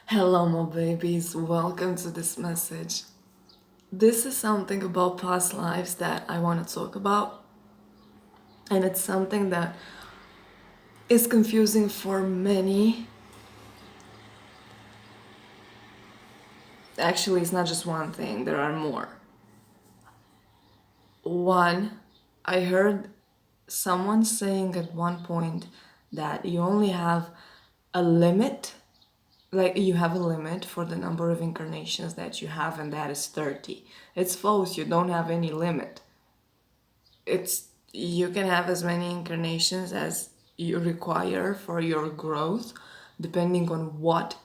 Hello, my babies. Welcome to this message. This is something about past lives that I want to talk about, and it's something that is confusing for many. Actually, it's not just one thing, there are more. One, I heard someone saying at one point that you only have a limit, like you have a limit for the number of incarnations that you have, and that is 30. It's false, you don't have any limit. It's you can have as many incarnations as you require for your growth, depending on what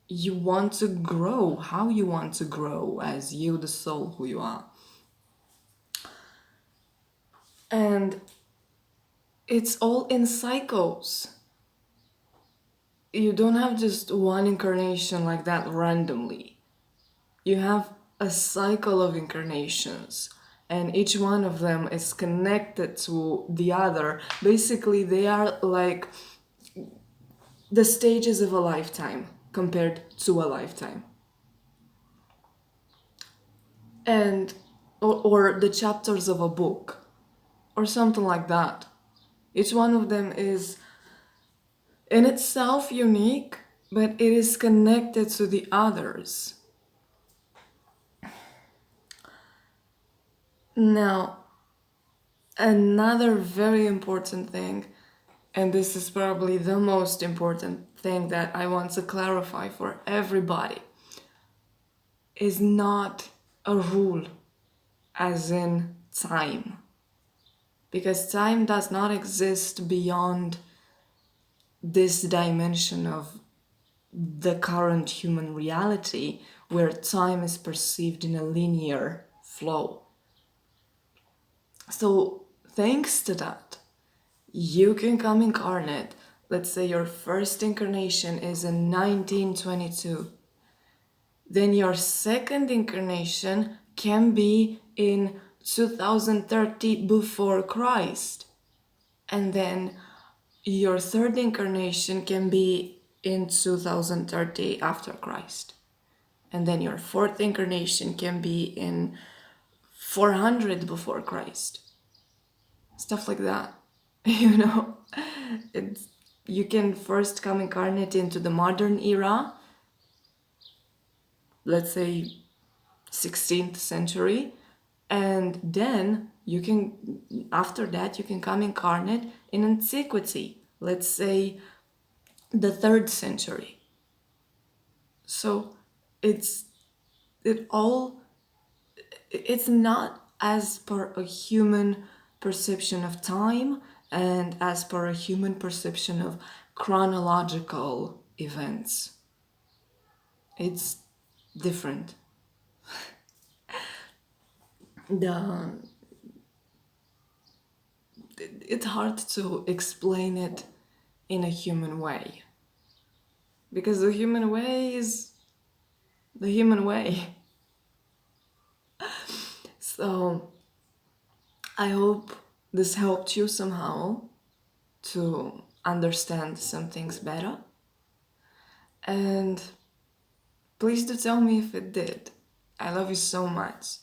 you want to grow, how you want to grow as you, the soul who you are. And it's all in cycles. You don't have just one incarnation like that randomly. You have a cycle of incarnations, and each one of them is connected to the other. Basically, they are like the stages of a lifetime compared to a lifetime. And or the chapters of a book or something like that. Each one of them is in itself unique, but it is connected to the others. Now, another very important thing, and this is probably the most important thing that I want to clarify for everybody, is not a rule as in time. Because time does not exist beyond this dimension of the current human reality where time is perceived in a linear flow. So, thanks to that, you can come incarnate. Let's say your first incarnation is in 1922. Then your second incarnation can be in 2030 before Christ. And then your third incarnation can be in 2030 after Christ. And then your fourth incarnation can be in 400 before Christ. Stuff like that. You know, it's, you can first come incarnate into the modern era, let's say 16th century, and then you can, after that, you can come incarnate in antiquity, let's say the 3rd century. So it's it's not as per a human perception of time and as per a human perception of chronological events. It's different. The it's hard to explain it in a human way because the human way is the human way. So I hope this helped you somehow to understand some things better, and please do tell me if it did. I love you so much.